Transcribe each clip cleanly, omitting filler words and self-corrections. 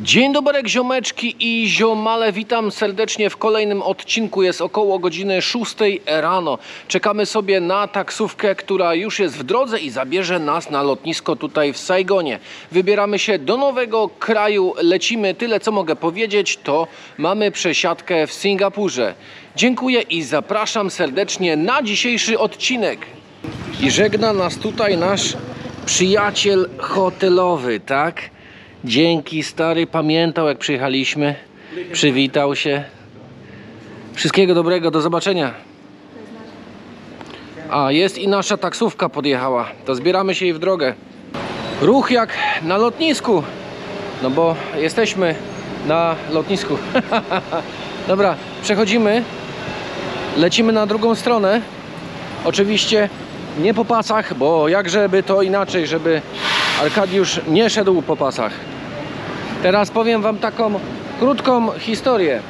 Dzień dobry ziomeczki i ziomale, witam serdecznie w kolejnym odcinku. Jest około godziny 6 rano. Czekamy sobie na taksówkę, która już jest w drodze i zabierze nas na lotnisko tutaj w Saigonie. Wybieramy się do nowego kraju, lecimy. Tyle co mogę powiedzieć, to mamy przesiadkę w Singapurze. Dziękuję i zapraszam serdecznie na dzisiejszy odcinek. I żegna nas tutaj nasz przyjaciel hotelowy, tak? Dzięki, stary, pamiętał jak przyjechaliśmy, przywitał się. Wszystkiego dobrego, do zobaczenia. A, jest i nasza taksówka podjechała, to zbieramy się i w drogę. Ruch jak na lotnisku, no bo jesteśmy na lotnisku. Dobra, przechodzimy, lecimy na drugą stronę. Oczywiście nie po pasach, bo jakżeby to inaczej, żeby Arkadiusz nie szedł po pasach. Teraz powiem wam taką krótką historię.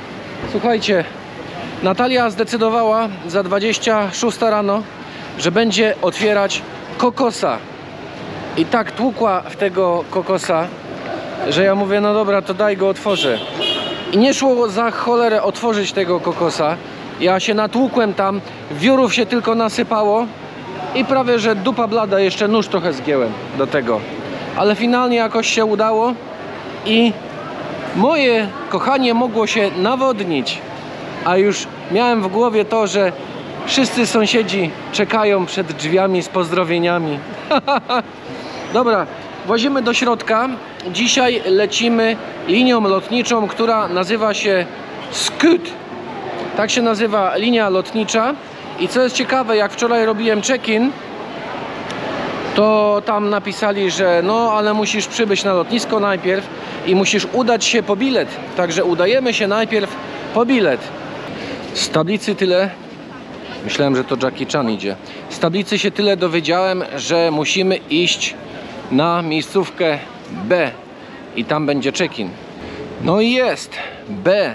Słuchajcie, Natalia zdecydowała za 26 rano, że będzie otwierać kokosa. I tak tłukła w tego kokosa, że ja mówię, no dobra, to daj go otworzę. I nie szło za cholerę otworzyć tego kokosa. Ja się natłukłem tam, wiórów się tylko nasypało i prawie, że dupa blada, jeszcze nóż trochę zgięłem do tego. Ale finalnie jakoś się udało i moje kochanie mogło się nawodnić. A już miałem w głowie to, że wszyscy sąsiedzi czekają przed drzwiami z pozdrowieniami. Dobra, włazimy do środka. Dzisiaj lecimy linią lotniczą, która nazywa się Scoot. Tak się nazywa linia lotnicza. I co jest ciekawe, jak wczoraj robiłem check-in, to tam napisali, że no ale musisz przybyć na lotnisko najpierw i musisz udać się po bilet. Także udajemy się najpierw po bilet. Z tablicy tyle, myślałem, że to Jackie Chan idzie. Z tablicy się tyle dowiedziałem, że musimy iść na miejscówkę B i tam będzie check-in. No i jest B.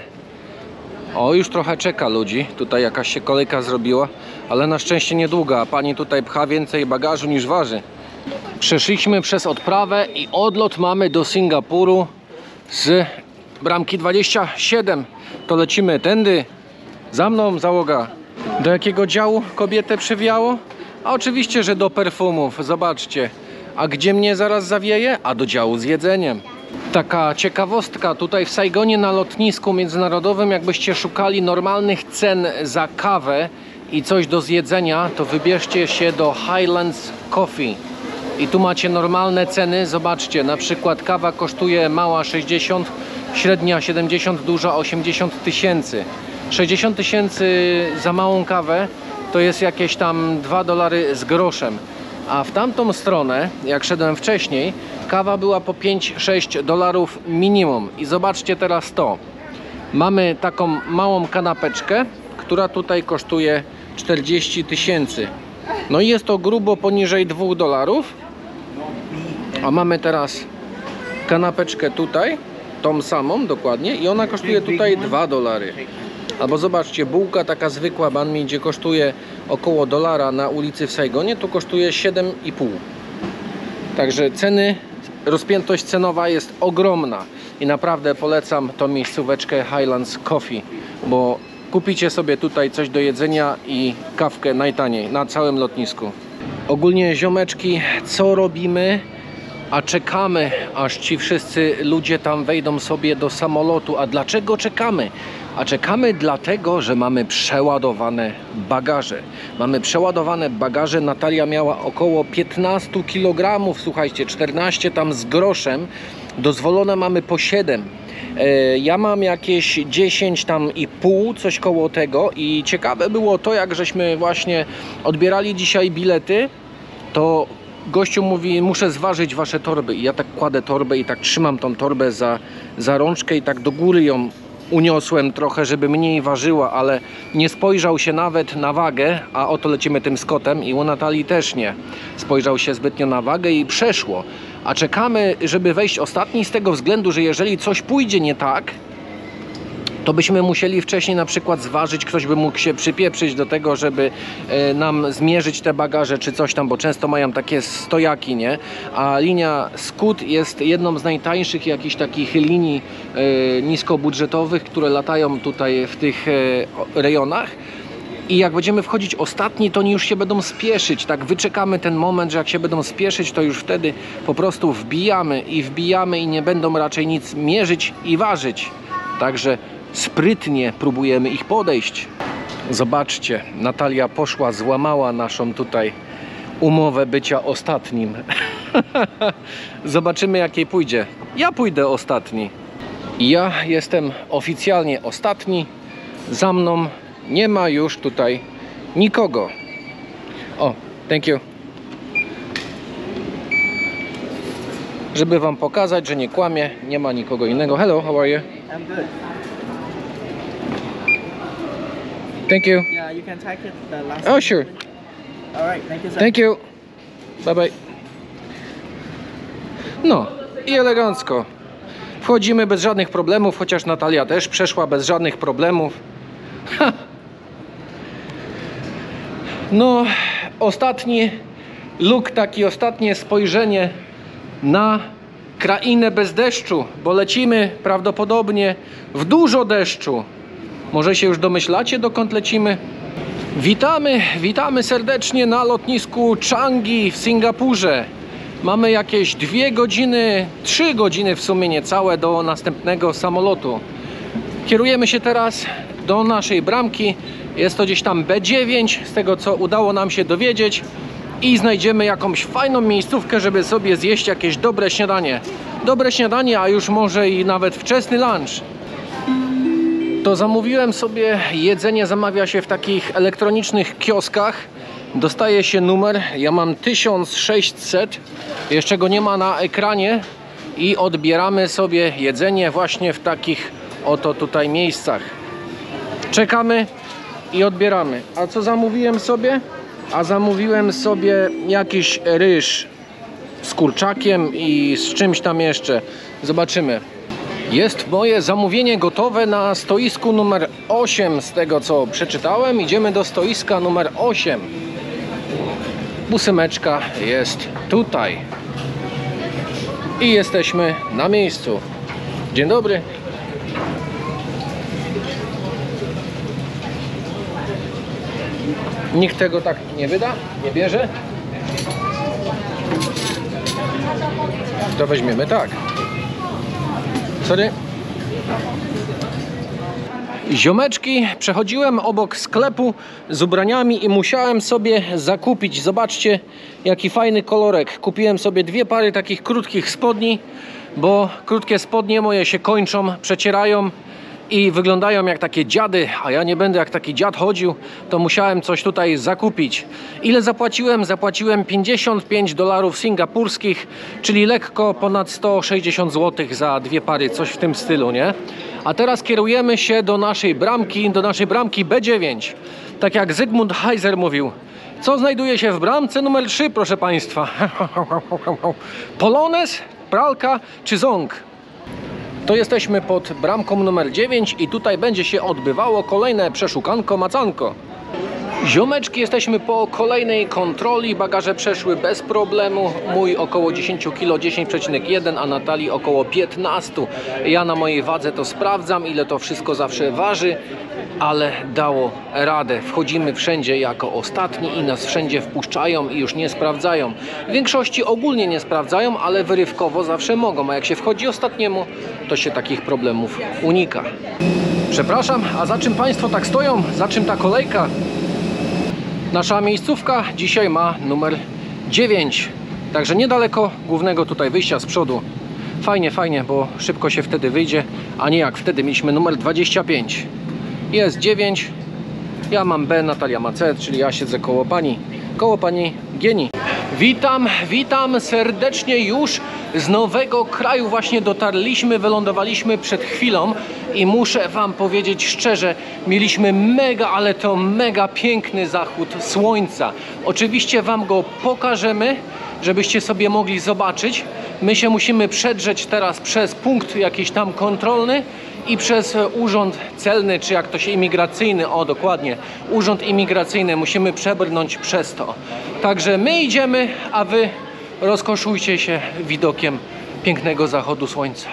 O, już trochę czeka ludzi. Tutaj jakaś się kolejka zrobiła, ale na szczęście niedługa. A pani tutaj pcha więcej bagażu niż waży. Przeszliśmy przez odprawę i odlot mamy do Singapuru z bramki 27. To lecimy tędy. Za mną załoga. Do jakiego działu kobietę przywiało? A oczywiście, że do perfumów. Zobaczcie. A gdzie mnie zaraz zawieje? A do działu z jedzeniem. Taka ciekawostka, tutaj w Saigonie na lotnisku międzynarodowym, jakbyście szukali normalnych cen za kawę i coś do zjedzenia, to wybierzcie się do Highlands Coffee. I tu macie normalne ceny, zobaczcie, na przykład kawa kosztuje mała 60, średnia 70, duża 80 tysięcy. 60 tysięcy za małą kawę to jest jakieś tam $2 z groszem. A w tamtą stronę, jak szedłem wcześniej, kawa była po 5-6 dolarów minimum. I zobaczcie teraz to. Mamy taką małą kanapeczkę, która tutaj kosztuje 40 tysięcy. No i jest to grubo poniżej $2. A mamy teraz kanapeczkę tutaj, tą samą dokładnie, i ona kosztuje tutaj $2. Albo zobaczcie, bułka taka zwykła banh mi, gdzie kosztuje około $1 na ulicy w Saigonie, to kosztuje 7,5. Także ceny, rozpiętość cenowa jest ogromna i naprawdę polecam tą miejscóweczkę Highlands Coffee, bo kupicie sobie tutaj coś do jedzenia i kawkę najtaniej na całym lotnisku. Ogólnie ziomeczki, co robimy? A czekamy, aż ci wszyscy ludzie tam wejdą sobie do samolotu. A dlaczego czekamy? A czekamy dlatego, że mamy przeładowane bagaże. Mamy przeładowane bagaże. Natalia miała około 15 kg, słuchajcie, 14 tam z groszem. Dozwolone mamy po 7. Ja mam jakieś 10 tam i pół, coś koło tego. I ciekawe było to, jak żeśmy właśnie odbierali dzisiaj bilety, to gościu mówi, muszę zważyć wasze torby. I ja tak kładę torbę i tak trzymam tą torbę za rączkę i tak do góry ją uniosłem trochę, żeby mniej ważyła, ale nie spojrzał się nawet na wagę, a oto lecimy tym Scottem i u Natalii też nie spojrzał się zbytnio na wagę i przeszło. A czekamy, żeby wejść ostatni z tego względu, że jeżeli coś pójdzie nie tak, to byśmy musieli wcześniej na przykład zważyć, ktoś by mógł się przypieprzyć do tego, żeby nam zmierzyć te bagaże czy coś tam, bo często mają takie stojaki, nie? A linia Scoot jest jedną z najtańszych jakichś takich linii niskobudżetowych, które latają tutaj w tych rejonach. I jak będziemy wchodzić ostatni, to oni już się będą spieszyć. Tak wyczekamy ten moment, że jak się będą spieszyć, to już wtedy po prostu wbijamy i nie będą raczej nic mierzyć i ważyć. Także sprytnie próbujemy ich podejść. Zobaczcie, Natalia poszła, złamała naszą tutaj umowę bycia ostatnim. Zobaczymy, jak jej pójdzie. Ja pójdę ostatni. Ja jestem oficjalnie ostatni. Za mną nie ma już tutaj nikogo. O, thank you. Żeby wam pokazać, że nie kłamie, nie ma nikogo innego. Hello, how are you? I'm good. Thank you. Yeah, you can take it the last. Oh, sure. All right, thank you, sir. Thank you. Bye bye. No i elegancko. Wchodzimy bez żadnych problemów, chociaż Natalia też przeszła bez żadnych problemów. Ha. No, ostatni look, taki ostatnie spojrzenie na krainę bez deszczu, bo lecimy prawdopodobnie w dużo deszczu. Może się już domyślacie, dokąd lecimy? Witamy serdecznie na lotnisku Changi w Singapurze. Mamy jakieś 2 godziny, 3 godziny w sumie niecałe do następnego samolotu. Kierujemy się teraz do naszej bramki. Jest to gdzieś tam B9, z tego co udało nam się dowiedzieć. I znajdziemy jakąś fajną miejscówkę, żeby sobie zjeść jakieś dobre śniadanie. Dobre śniadanie, a już może i nawet wczesny lunch. To zamówiłem sobie jedzenie, zamawia się w takich elektronicznych kioskach. Dostaje się numer, ja mam 1600, jeszcze go nie ma na ekranie i odbieramy sobie jedzenie właśnie w takich oto tutaj miejscach. Czekamy i odbieramy. A co zamówiłem sobie? A zamówiłem sobie jakiś ryż z kurczakiem i z czymś tam jeszcze. Zobaczymy. Jest moje zamówienie gotowe na stoisku numer 8, z tego co przeczytałem. Idziemy do stoiska numer 8. Ósemeczka jest tutaj. I jesteśmy na miejscu. Dzień dobry. Nikt tego tak nie wyda, nie bierze. To weźmiemy tak. Sorry. Ziomeczki, przechodziłem obok sklepu z ubraniami i musiałem sobie zakupić. Zobaczcie, jaki fajny kolorek. Kupiłem sobie 2 pary takich krótkich spodni, bo krótkie spodnie moje się kończą, przecierają i wyglądają jak takie dziady, a ja nie będę jak taki dziad chodził, to musiałem coś tutaj zakupić. Ile zapłaciłem? Zapłaciłem $55 singapurskich, czyli lekko ponad 160 zł za 2 pary, coś w tym stylu, nie? A teraz kierujemy się do naszej bramki B9. Tak jak Zygmunt Heiser mówił. Co znajduje się w bramce numer 3, proszę Państwa? Polonez, pralka czy ząg? To jesteśmy pod bramką numer 9 i tutaj będzie się odbywało kolejne przeszukanko, macanko. Ziomeczki, jesteśmy po kolejnej kontroli. Bagaże przeszły bez problemu. Mój około 10 kg, 10,1, a Natalii około 15. Ja na mojej wadze to sprawdzam, ile to wszystko zawsze waży, ale dało radę. Wchodzimy wszędzie jako ostatni i nas wszędzie wpuszczają i już nie sprawdzają. W większości ogólnie nie sprawdzają, ale wyrywkowo zawsze mogą. A jak się wchodzi ostatniemu, to się takich problemów unika. Przepraszam, a za czym Państwo tak stoją? Za czym ta kolejka? Nasza miejscówka dzisiaj ma numer 9, także niedaleko głównego tutaj wyjścia z przodu. Fajnie, fajnie, bo szybko się wtedy wyjdzie, a nie jak wtedy mieliśmy numer 25. Jest 9, ja mam B, Natalia ma C, czyli ja siedzę koło pani Gieni. Witam serdecznie już z nowego kraju. Właśnie dotarliśmy, wylądowaliśmy przed chwilą i muszę Wam powiedzieć szczerze, mieliśmy mega, ale to mega piękny zachód słońca. Oczywiście Wam go pokażemy, żebyście sobie mogli zobaczyć. My się musimy przedrzeć teraz przez punkt jakiś tam kontrolny i przez urząd celny, czy jak to się imigracyjny, o dokładnie, urząd imigracyjny, musimy przebrnąć przez to. Także my idziemy, a wy rozkoszujcie się widokiem pięknego zachodu słońca.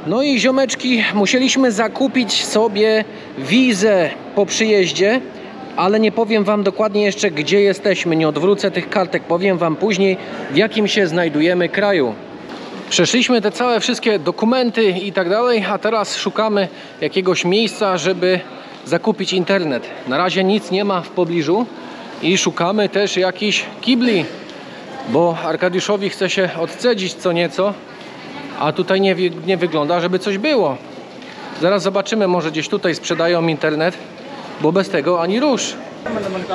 No i ziomeczki, musieliśmy zakupić sobie wizę po przyjeździe, ale nie powiem wam dokładnie jeszcze, gdzie jesteśmy. Nie odwrócę tych kartek, powiem wam później, w jakim się znajdujemy kraju. Przeszliśmy te całe wszystkie dokumenty i tak dalej, a teraz szukamy jakiegoś miejsca, żeby zakupić internet. Na razie nic nie ma w pobliżu i szukamy też jakichś kibli, bo Arkadiuszowi chce się odcedzić co nieco. A tutaj nie wygląda, żeby coś było. Zaraz zobaczymy, może gdzieś tutaj sprzedają internet, bo bez tego ani rusz.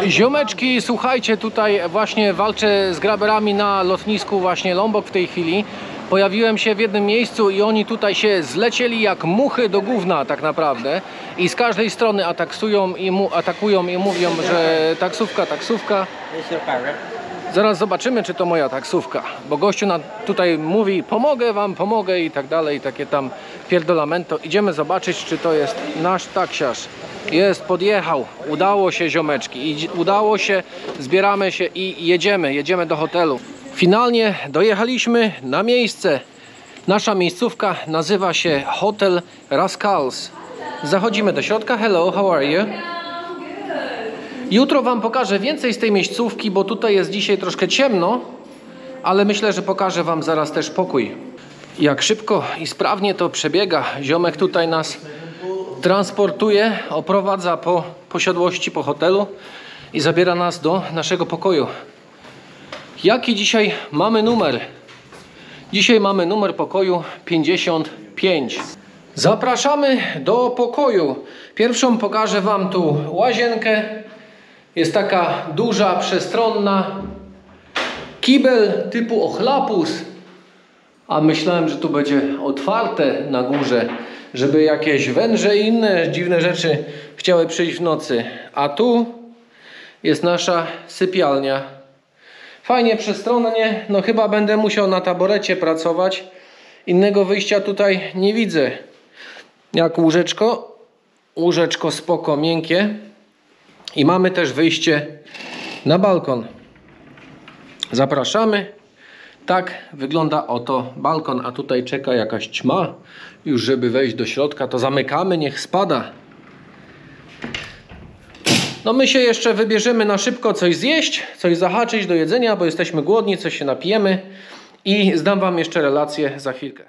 Ziomeczki, słuchajcie, tutaj właśnie walczę z graberami na lotnisku właśnie Lombok w tej chwili. Pojawiłem się w jednym miejscu i oni tutaj się zlecieli jak muchy do gówna tak naprawdę. I z każdej strony atakują i mówią, że taksówka, taksówka. Zaraz zobaczymy, czy to moja taksówka, bo gościu tutaj mówi, pomogę wam, pomogę i tak dalej, takie tam pierdolamento. Idziemy zobaczyć, czy to jest nasz taksiarz. Jest, podjechał, udało się ziomeczki, udało się, zbieramy się i jedziemy do hotelu. Finalnie dojechaliśmy na miejsce. Nasza miejscówka nazywa się Hotel Rascals. Zachodzimy do środka. Hello, how are you? Jutro wam pokażę więcej z tej miejscówki, bo tutaj jest dzisiaj troszkę ciemno, ale myślę, że pokażę wam zaraz też pokój. Jak szybko i sprawnie to przebiega. Ziomek tutaj nas transportuje, oprowadza po posiadłości, po hotelu i zabiera nas do naszego pokoju. Jaki dzisiaj mamy numer? Dzisiaj mamy numer pokoju 55. Zapraszamy do pokoju. Pierwszą pokażę wam tu łazienkę. Jest taka duża, przestronna. Kibel typu ochlapus. A myślałem, że tu będzie otwarte na górze, żeby jakieś węże i inne dziwne rzeczy chciały przyjść w nocy. A tu jest nasza sypialnia. Fajnie przestronnie. No chyba będę musiał na taborecie pracować. Innego wyjścia tutaj nie widzę. Jak łóżeczko. Łóżeczko spoko, miękkie. I mamy też wyjście na balkon. Zapraszamy. Tak wygląda oto balkon, a tutaj czeka jakaś ćma. Już żeby wejść do środka, to zamykamy, niech spada. No my się jeszcze wybierzemy na szybko coś zjeść, coś zahaczyć do jedzenia, bo jesteśmy głodni, coś się napijemy i zdam wam jeszcze relację za chwilkę.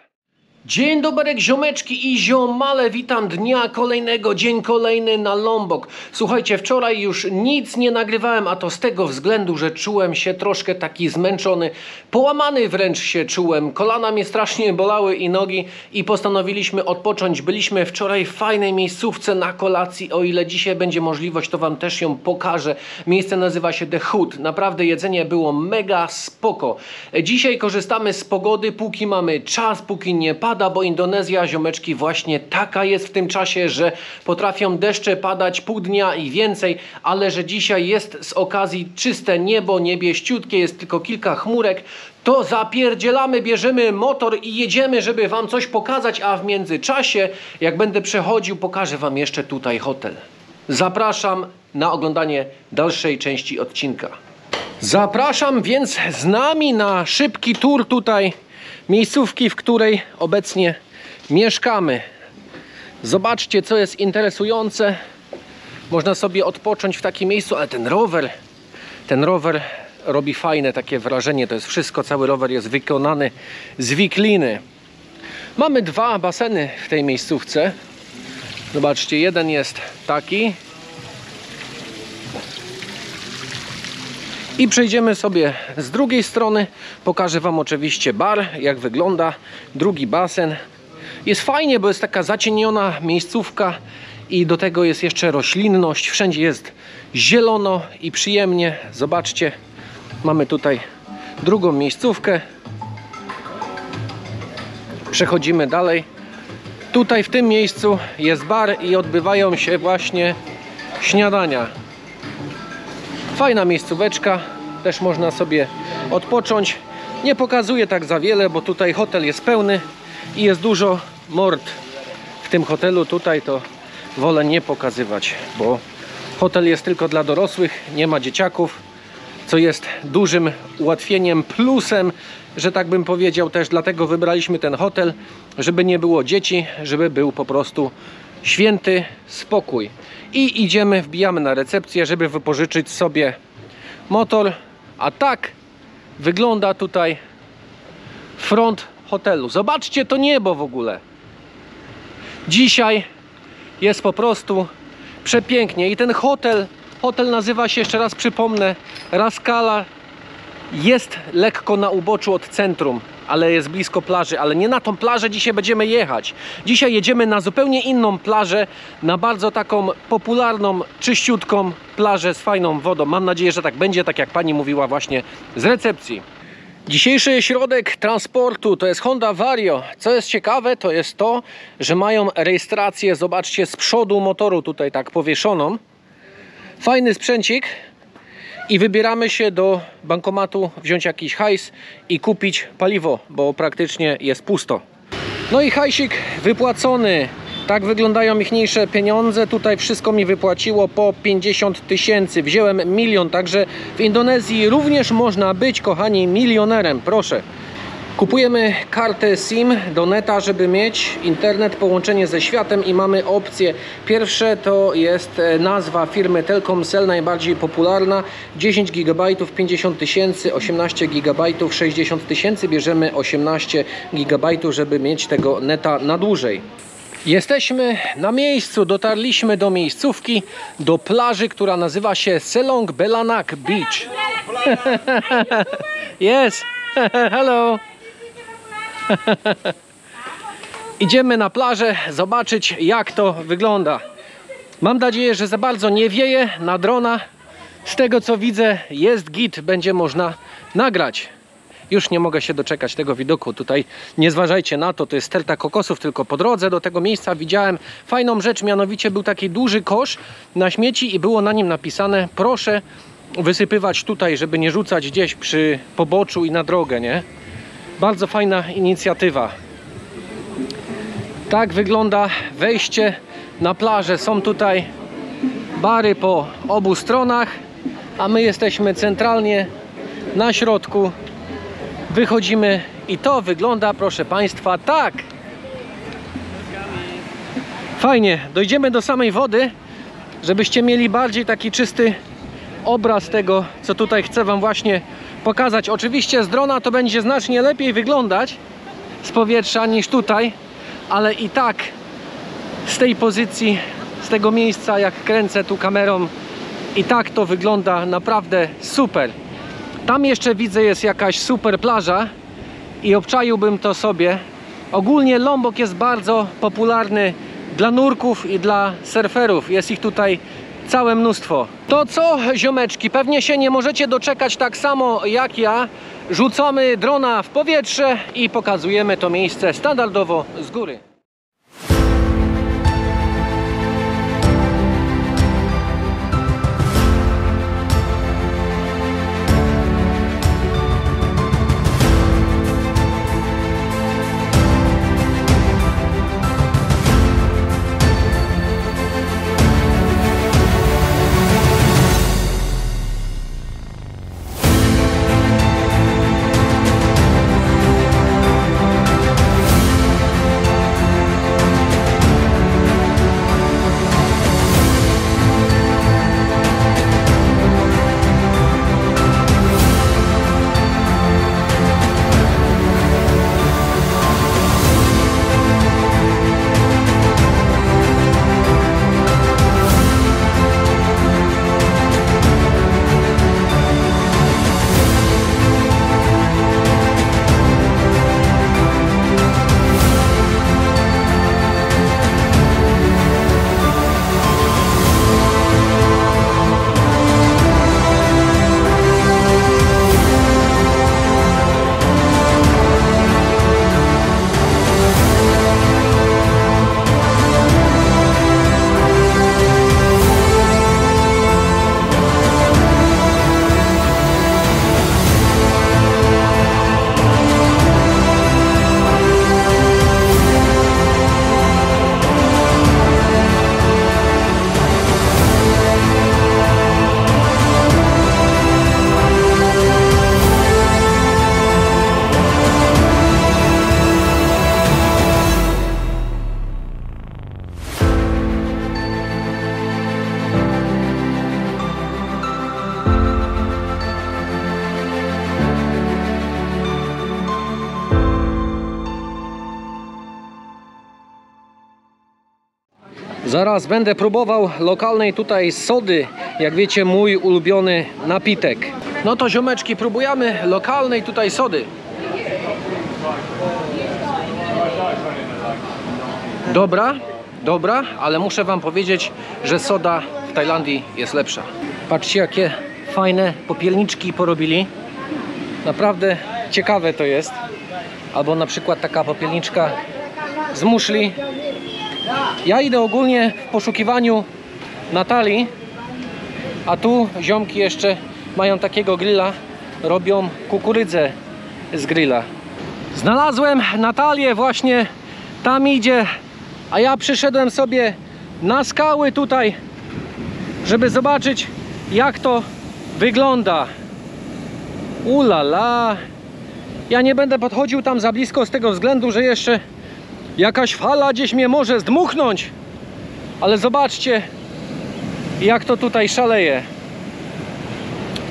Dzień dobry ziomeczki i ziomale, witam dnia kolejnego, dzień kolejny na Lombok. Słuchajcie, wczoraj już nic nie nagrywałem, a to z tego względu, że czułem się troszkę taki zmęczony, połamany wręcz się czułem, kolana mnie strasznie bolały i nogi i postanowiliśmy odpocząć. Byliśmy wczoraj w fajnej miejscówce na kolacji, o ile dzisiaj będzie możliwość, to wam też ją pokażę. Miejsce nazywa się The Hood, naprawdę jedzenie było mega spoko. Dzisiaj korzystamy z pogody, póki mamy czas, póki nie pada. pada, bo Indonezja, ziomeczki, właśnie taka jest w tym czasie, że potrafią deszcze padać pół dnia i więcej, ale że dzisiaj jest z okazji czyste niebo, niebieściutkie, jest tylko kilka chmurek, to zapierdzielamy, bierzemy motor i jedziemy, żeby wam coś pokazać, a w międzyczasie, jak będę przechodził, pokażę wam jeszcze tutaj hotel. Zapraszam na oglądanie dalszej części odcinka. Zapraszam więc z nami na szybki tour tutaj miejscówki, w której obecnie mieszkamy. Zobaczcie, co jest interesujące. Można sobie odpocząć w takim miejscu, ale ten rower robi fajne takie wrażenie. To jest wszystko, cały rower jest wykonany z wikliny. Mamy dwa baseny w tej miejscówce. Zobaczcie, jeden jest taki. I przejdziemy sobie z drugiej strony. Pokażę wam oczywiście bar, jak wygląda. Drugi basen. Jest fajnie, bo jest taka zacieniona miejscówka i do tego jest jeszcze roślinność. Wszędzie jest zielono i przyjemnie. Zobaczcie, mamy tutaj drugą miejscówkę. Przechodzimy dalej. Tutaj w tym miejscu jest bar i odbywają się właśnie śniadania. Fajna miejscóweczka, też można sobie odpocząć. Nie pokazuję tak za wiele, bo tutaj hotel jest pełny i jest dużo mord w tym hotelu. Tutaj to wolę nie pokazywać, bo hotel jest tylko dla dorosłych, nie ma dzieciaków, co jest dużym ułatwieniem, plusem, że tak bym powiedział też. Dlatego wybraliśmy ten hotel, żeby nie było dzieci, żeby był po prostu święty spokój. I idziemy, wbijamy na recepcję, żeby wypożyczyć sobie motor. A tak wygląda tutaj front hotelu. Zobaczcie to niebo w ogóle. Dzisiaj jest po prostu przepięknie. I ten hotel nazywa się, jeszcze raz przypomnę, Rascala. Jest lekko na uboczu od centrum, ale jest blisko plaży, ale nie na tą plażę dzisiaj będziemy jechać. Dzisiaj jedziemy na zupełnie inną plażę, na bardzo taką popularną, czyściutką plażę z fajną wodą. Mam nadzieję, że tak będzie, tak jak pani mówiła właśnie z recepcji. Dzisiejszy środek transportu to jest Honda Vario. Co jest ciekawe, to jest to, że mają rejestrację, zobaczcie, z przodu motoru tutaj tak powieszoną. Fajny sprzęcik. I wybieramy się do bankomatu, wziąć jakiś hajs i kupić paliwo, bo praktycznie jest pusto. No i hajsik wypłacony. Tak wyglądają ichniejsze pieniądze. Tutaj wszystko mi wypłaciło po 50 000. Wziąłem 1 000 000, także w Indonezji również można być, kochani, milionerem. Proszę. Kupujemy kartę SIM do neta, żeby mieć internet, połączenie ze światem i mamy opcje. Pierwsze to jest nazwa firmy Telkomsel, najbardziej popularna. 10 GB 50 000, 18 GB 60 000. Bierzemy 18 GB, żeby mieć tego neta na dłużej. Jesteśmy na miejscu, dotarliśmy do miejscówki, do plaży, która nazywa się Selong Belanak Beach. Yes, hello. Idziemy na plażę zobaczyć, jak to wygląda. Mam nadzieję, że za bardzo nie wieje na drona. Z tego co widzę, jest git, będzie można nagrać. Już nie mogę się doczekać tego widoku. Tutaj nie zważajcie na to, to jest sterta kokosów, tylko po drodze do tego miejsca widziałem fajną rzecz, mianowicie był taki duży kosz na śmieci i było na nim napisane: proszę wysypywać tutaj, żeby nie rzucać gdzieś przy poboczu i na drogę, nie? Bardzo fajna inicjatywa. Tak wygląda wejście na plażę. Są tutaj bary po obu stronach, a my jesteśmy centralnie na środku. Wychodzimy i to wygląda, proszę Państwa, tak. Fajnie. Dojdziemy do samej wody, żebyście mieli bardziej taki czysty obraz tego, co tutaj chcę Wam właśnie pokazać. Oczywiście z drona to będzie znacznie lepiej wyglądać z powietrza niż tutaj, ale i tak z tej pozycji, z tego miejsca, jak kręcę tu kamerą, i tak to wygląda naprawdę super. Tam jeszcze widzę, jest jakaś super plaża i obczaiłbym to sobie. Ogólnie Lombok jest bardzo popularny dla nurków i dla surferów. Jest ich tutaj całe mnóstwo. To co, ziomeczki, pewnie się nie możecie doczekać tak samo jak ja, rzucamy drona w powietrze i pokazujemy to miejsce standardowo z góry. Zaraz będę próbował lokalnej tutaj sody, jak wiecie, mój ulubiony napitek. No to ziomeczki, próbujemy lokalnej tutaj sody. Dobra, ale muszę wam powiedzieć, że soda w Tajlandii jest lepsza. Patrzcie, jakie fajne popielniczki porobili. Naprawdę ciekawe to jest. Albo na przykład taka popielniczka z muszli. Ja idę ogólnie w poszukiwaniu Natalii, a tu ziomki jeszcze mają takiego grilla, robią kukurydzę z grilla. Znalazłem Natalię, właśnie tam idzie, a ja przyszedłem sobie na skały tutaj, żeby zobaczyć, jak to wygląda. Ulala! Ja nie będę podchodził tam za blisko z tego względu, że jeszcze jakaś fala gdzieś mnie może zdmuchnąć. Ale zobaczcie, jak to tutaj szaleje.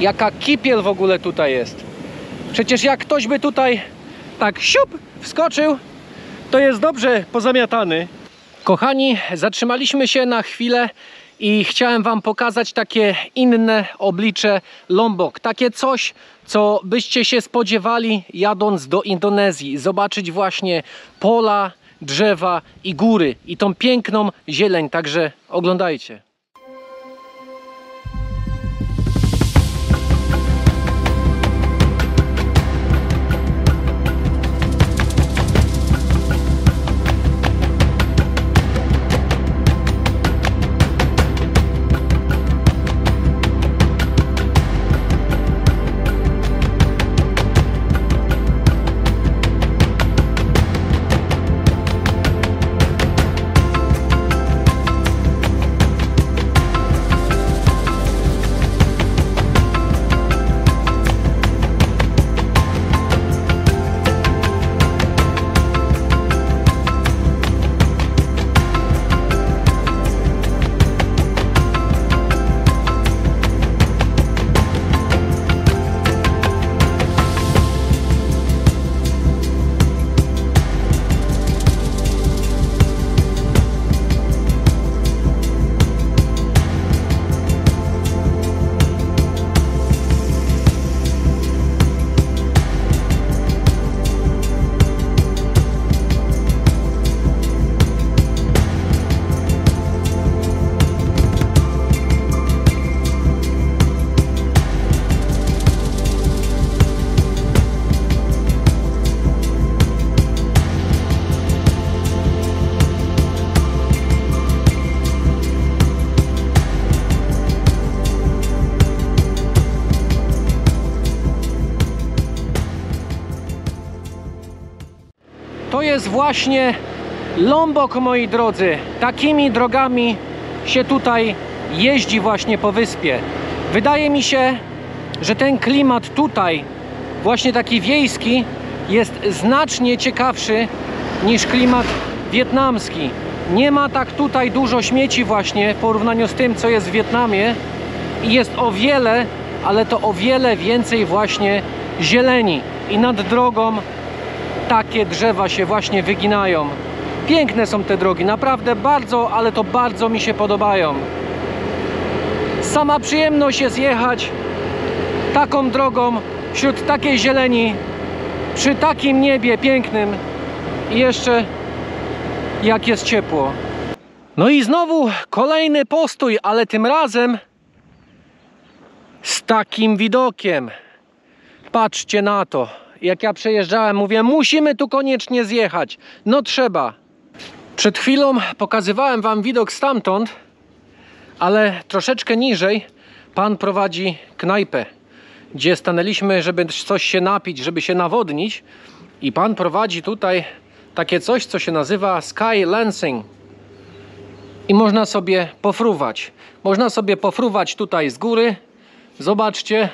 Jaka kipiel w ogóle tutaj jest. Przecież jak ktoś by tutaj tak siup wskoczył, to jest dobrze pozamiatany. Kochani, zatrzymaliśmy się na chwilę i chciałem wam pokazać takie inne oblicze Lombok. Takie coś, co byście się spodziewali, jadąc do Indonezji. Zobaczyć właśnie pola, drzewa i góry i tą piękną zieleń, także oglądajcie. to jest właśnie Lombok, moi drodzy. Takimi drogami się tutaj jeździ właśnie po wyspie. Wydaje mi się, że ten klimat tutaj, właśnie taki wiejski, jest znacznie ciekawszy niż klimat wietnamski. Nie ma tak tutaj dużo śmieci właśnie w porównaniu z tym, co jest w Wietnamie. I jest o wiele, ale to o wiele więcej właśnie zieleni. I nad drogą takie drzewa się właśnie wyginają. Piękne są te drogi, naprawdę bardzo, ale to bardzo mi się podobają. Sama przyjemność jest jechać taką drogą, wśród takiej zieleni, przy takim niebie pięknym i jeszcze jak jest ciepło. No i znowu kolejny postój, ale tym razem z takim widokiem. Patrzcie na to. Jak ja przejeżdżałem, mówię, musimy tu koniecznie zjechać. No trzeba. Przed chwilą pokazywałem wam widok stamtąd, ale troszeczkę niżej pan prowadzi knajpę, gdzie stanęliśmy, żeby coś się napić, żeby się nawodnić. I pan prowadzi tutaj takie coś, co się nazywa Sky Lancing. I można sobie pofruwać. Można sobie pofruwać tutaj z góry. Zobaczcie.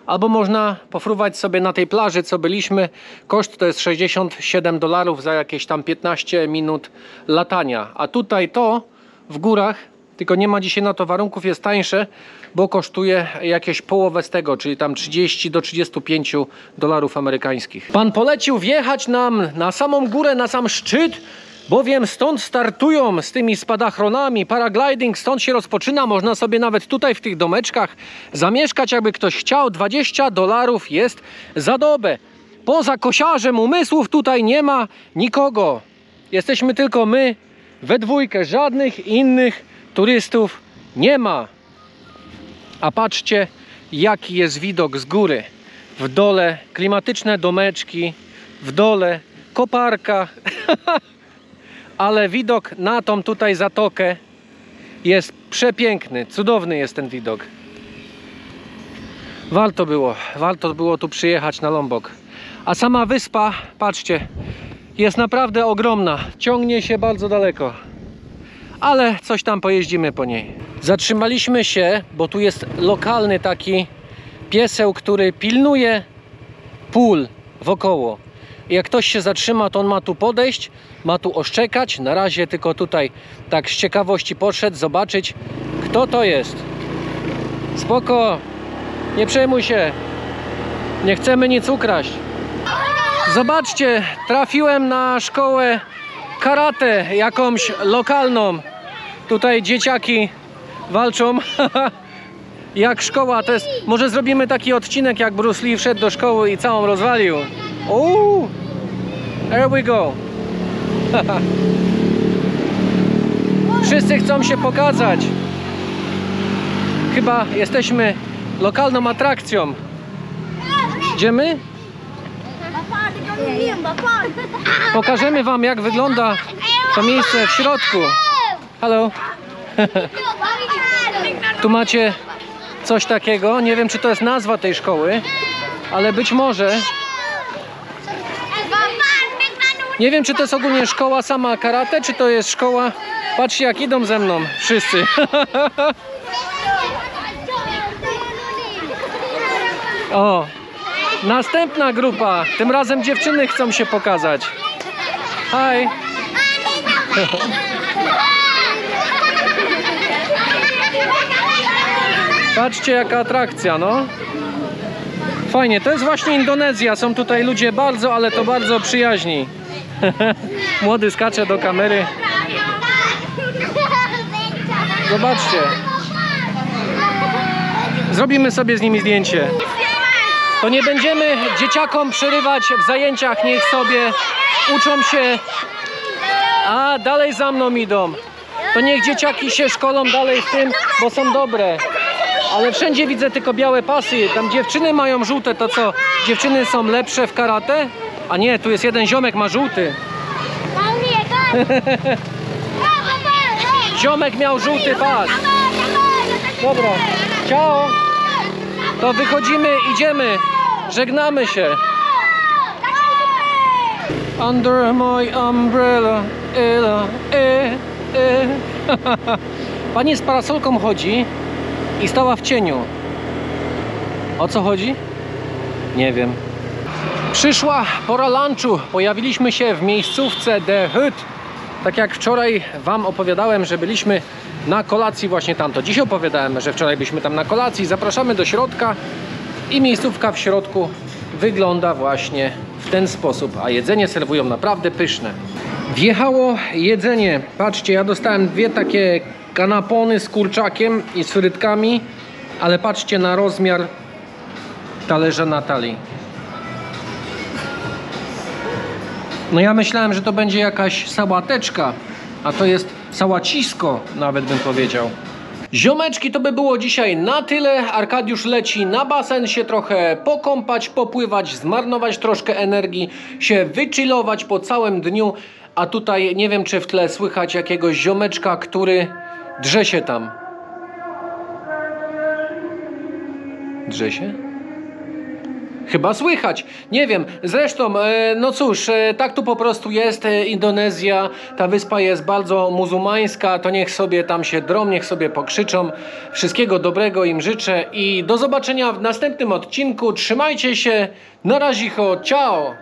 Albo można pofruwać sobie na tej plaży, co byliśmy. Koszt to jest $67 za jakieś tam 15 minut latania. A tutaj to w górach, tylko nie ma dzisiaj na to warunków, jest tańsze, bo kosztuje jakieś połowę z tego, czyli tam 30 do 35 dolarów amerykańskich. Pan polecił wjechać nam na samą górę, na sam szczyt, bowiem stąd startują z tymi spadachronami. Paragliding stąd się rozpoczyna. Można sobie nawet tutaj w tych domeczkach zamieszkać, jakby ktoś chciał. $20 jest za dobę. Poza kosiarzem umysłów tutaj nie ma nikogo. Jesteśmy tylko my we dwójkę. Żadnych innych turystów nie ma. A patrzcie, jaki jest widok z góry. W dole klimatyczne domeczki, w dole koparka. Ale widok na tą tutaj zatokę jest przepiękny, cudowny jest ten widok. Warto było tu przyjechać na Lombok. A sama wyspa, patrzcie, jest naprawdę ogromna, ciągnie się bardzo daleko. Ale coś tam pojeździmy po niej. Zatrzymaliśmy się, bo tu jest lokalny taki pieseł, który pilnuje pól wokoło. Jak ktoś się zatrzyma, to on ma tu podejść, ma tu oszczekać. Na razie tylko tutaj tak z ciekawości podszedł, zobaczyć, kto to jest. Spoko, nie przejmuj się, nie chcemy nic ukraść. Zobaczcie, trafiłem na szkołę karate, jakąś lokalną. Tutaj dzieciaki walczą. Jak szkoła, to jest... Może zrobimy taki odcinek, jak Bruce Lee wszedł do szkoły i całą rozwalił. Uuu, there we go. Wszyscy chcą się pokazać. Chyba jesteśmy lokalną atrakcją. Idziemy? Pokażemy wam, jak wygląda to miejsce w środku. Halo. Tu macie coś takiego. Nie wiem, czy to jest nazwa tej szkoły, ale być może. Nie wiem, czy to jest ogólnie szkoła sama karate, czy to jest szkoła... Patrzcie, jak idą ze mną wszyscy. O, następna grupa. Tym razem dziewczyny chcą się pokazać. Hi. Patrzcie, jaka atrakcja, no. Fajnie, to jest właśnie Indonezja. Są tutaj ludzie bardzo, ale to bardzo przyjaźni. Młody skacze do kamery. Zobaczcie. Zrobimy sobie z nimi zdjęcie. To nie będziemy dzieciakom przerywać w zajęciach. Niech sobie uczą się. A, dalej za mną idą. To niech dzieciaki się szkolą dalej w tym, bo są dobre. Ale wszędzie widzę tylko białe pasy. Tam dziewczyny mają żółte. To co? Dziewczyny są lepsze w karate? A nie, tu jest jeden ziomek, ma żółty. Ziomek miał żółty pas. Dobra, ciao. To wychodzimy, idziemy. Żegnamy się. Under my umbrella, ela, Pani z parasolką chodzi i stała w cieniu. O co chodzi? Nie wiem. Przyszła pora lunchu. Pojawiliśmy się w miejscówce The Hut. Tak jak wczoraj Wam opowiadałem, że byliśmy na kolacji właśnie tamto. Dziś opowiadałem, że wczoraj byliśmy tam na kolacji. Zapraszamy do środka i miejscówka w środku wygląda właśnie w ten sposób. A jedzenie serwują naprawdę pyszne. Wjechało jedzenie. Patrzcie, ja dostałem dwie takie kanapony z kurczakiem i z frytkami. Ale patrzcie na rozmiar talerza Natalii. No ja myślałem, że to będzie jakaś sałateczka, a to jest sałacisko, nawet bym powiedział. Ziomeczki, to by było dzisiaj na tyle. Arkadiusz leci na basen się trochę pokąpać, popływać, zmarnować troszkę energii, się wychillować po całym dniu. A tutaj nie wiem, czy w tle słychać jakiegoś ziomeczka, który drze się tam. Drze się? Chyba słychać, nie wiem, zresztą, no cóż, tak tu po prostu jest Indonezja, ta wyspa jest bardzo muzułmańska, to niech sobie tam się drą, niech sobie pokrzyczą, wszystkiego dobrego im życzę i do zobaczenia w następnym odcinku, trzymajcie się, na razie, ciao!